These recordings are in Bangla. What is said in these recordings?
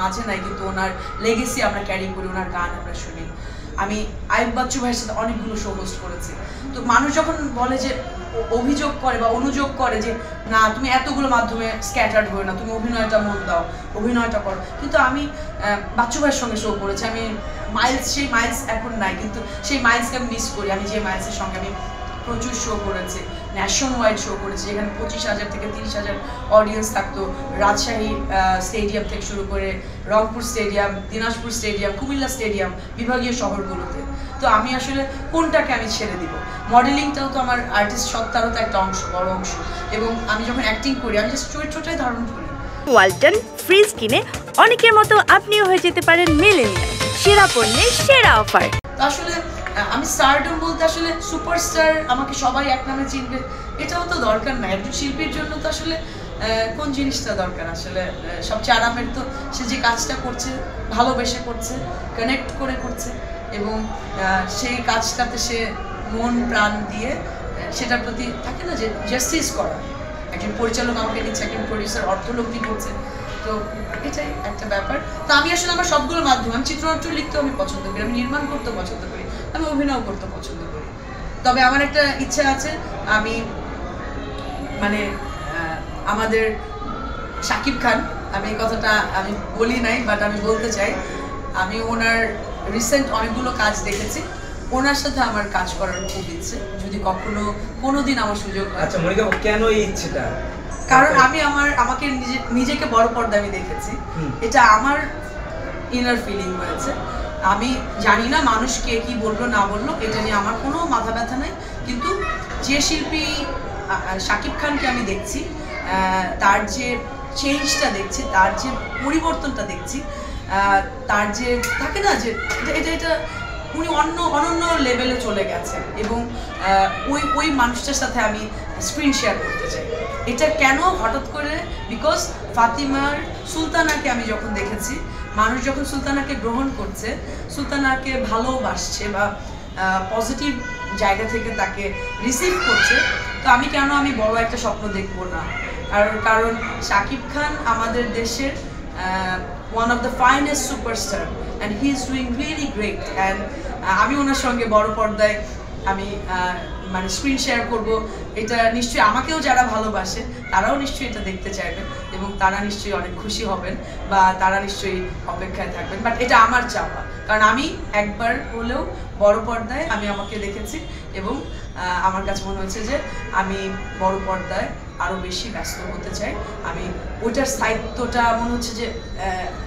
মাঝে নাই, কিন্তু ওনার লেগেসি আমরা ক্যারি করি, ওনার গান আমরা শুনি। আমি আইয়ুব বাচ্চু ভাইয়ের সাথে অনেকগুলো শো হোস্ট করেছি। তো মানুষ যখন বলে যে অভিযোগ করে বা অনুযোগ করে যে না তুমি এতগুলো মাধ্যমে স্ক্যাটার্ড হয়ে না, তুমি অভিনয়টা মন দাও, অভিনয়টা করো, কিন্তু আমি বাচ্চু ভাইয়ের সঙ্গে শো করেছি। আমি সেই মাইলস এখন নাই, কিন্তু সেই মাইলসকে আমি মিস করি। আমি যে মাইলসের সঙ্গে আমি প্রচুর শো করেছি, ন্যাশন ওয়াইড শো করেছি, যেখানে 25,000 থেকে 30,000 অডিয়েন্স থাকতো। রাজশাহী স্টেডিয়াম থেকে শুরু করে Rangpur stadium, Dinajpur stadium, Comilla stadium, বিভাগীয় শহরগুলোতে। তো আমি আসলে কোনটাকে আমি ছেড়ে দিব? মডেলিংটাও তো আমার আর্টিস্ট সত্তারও তো একটা অংশ, বড় অংশ। এবং আমি যখন অ্যাক্টিং করি আমি জাস্ট চরিত্রটাই ধারণ করি। ওয়ালটন ফ্রিজ কিনে অনেকের মতো আপনিও হয়ে যেতে পারেন মিলেনিয়াল। সেরা পণ্যের সেরা অফার। তো আসলে আমি স্টারডম বলতে আসলে সুপারস্টার আমাকে সবাই এক নামে চিনবে এটাও তো দরকার না। একজন শিল্পীর জন্য তো আসলে কোন জিনিসটা দরকার? আসলে সবচেয়ে আরামের তো সে যে কাজটা করছে, ভালোবেসে করছে, কানেক্ট করে করছে, এবং সেই কাজটাতে সে মন প্রাণ দিয়ে সেটার প্রতি থাকে না যে জাস্টিস করা। একজন পরিচালক আমাকে দিচ্ছে, একজন প্রডিউসার অর্থলব্ধি করছে, তো এটাই একটা ব্যাপার। তো আমি আসলে আমার সবগুলো মাধ্যম, আমি চিত্রনাট্য লিখতেও আমি পছন্দ করি, আমি নির্মাণ করতেও পছন্দ করি, আমি অভিনয় করতে পছন্দ করি। তবে আমার একটা ইচ্ছা আছে, আমি মানে আমাদের শাকিব খান, আমি এই কথাটা আমি বলি নাই বাট আমি বলতে চাই, আমি ওনার রিসেন্ট অনেকগুলো কাজ দেখেছি, ওনার সাথে আমার কাজ করার খুব ইচ্ছে, যদি কখনো কোনোদিন আমার সুযোগ হয়। আচ্ছা মনিকা, কেন এই ইচ্ছেটা? কারণ আমি আমাকে নিজেকে বড় পর্দা আমি দেখেছি, এটা আমার ইনার ফিলিং হয়েছে। আমি জানি না মানুষ কে কি বললো না বললো, এটা নিয়ে আমার কোনো মাথা ব্যথা নাই, কিন্তু যে শিল্পী শাকিব খানকে আমি দেখছি, তার যে চেঞ্জটা দেখছি, তার যে পরিবর্তনটা দেখছি, তার যে থাকে না যে এটা উনি অনন্য লেভেলে চলে গেছে, এবং ওই মানুষটার সাথে আমি স্ক্রিন শেয়ার করতে চাই। এটা কেন হঠাৎ করে? বিকজ ফাতিমার সুলতানাকে আমি যখন দেখেছি, মানুষ যখন সুলতানাকে গ্রহণ করছে, সুলতানাকে ভালোবাসছে বা পজিটিভ জায়গা থেকে তাকে রিসিভ করছে, তো আমি বড় একটা স্বপ্ন দেখবো না? কারণ শাকিব খান আমাদের দেশের one of the finest superstar and he is doing really great, and আমি ওনার সঙ্গে বড় পর্দায় আমি মানে স্ক্রিন শেয়ার করব। এটা নিশ্চয়ই আমাকেও যারা ভালোবাসে তারাও নিশ্চয়ই এটা দেখতে চাইবেন, এবং তারা নিশ্চয়ই অনেক খুশি হবেন বা তারা নিশ্চয়ই অপেক্ষায় থাকবেন। বাট এটা আমার চাওয়া, কারণ আমি একবার হলেও বড় পর্দায় আমি আমাকে দেখেছি, এবং আমার কাছে মনে হচ্ছে যে আমি বড় পর্দায় আরও বেশি ব্যস্ত হতে চাই। আমি ওইটার স্থায়িত্বটা মনে হচ্ছে যে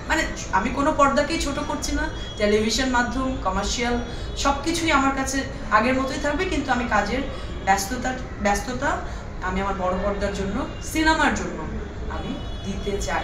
মানে আমি কোনো পর্দাকেই ছোট করছি না, টেলিভিশন মাধ্যম, কমার্শিয়াল সব কিছুই আমার কাছে আগের মতোই থাকবে, কিন্তু আমি কাজের ব্যস্ততা আমি আমার বড় পর্দার জন্য, সিনেমার জন্য আমি দিতে চাই।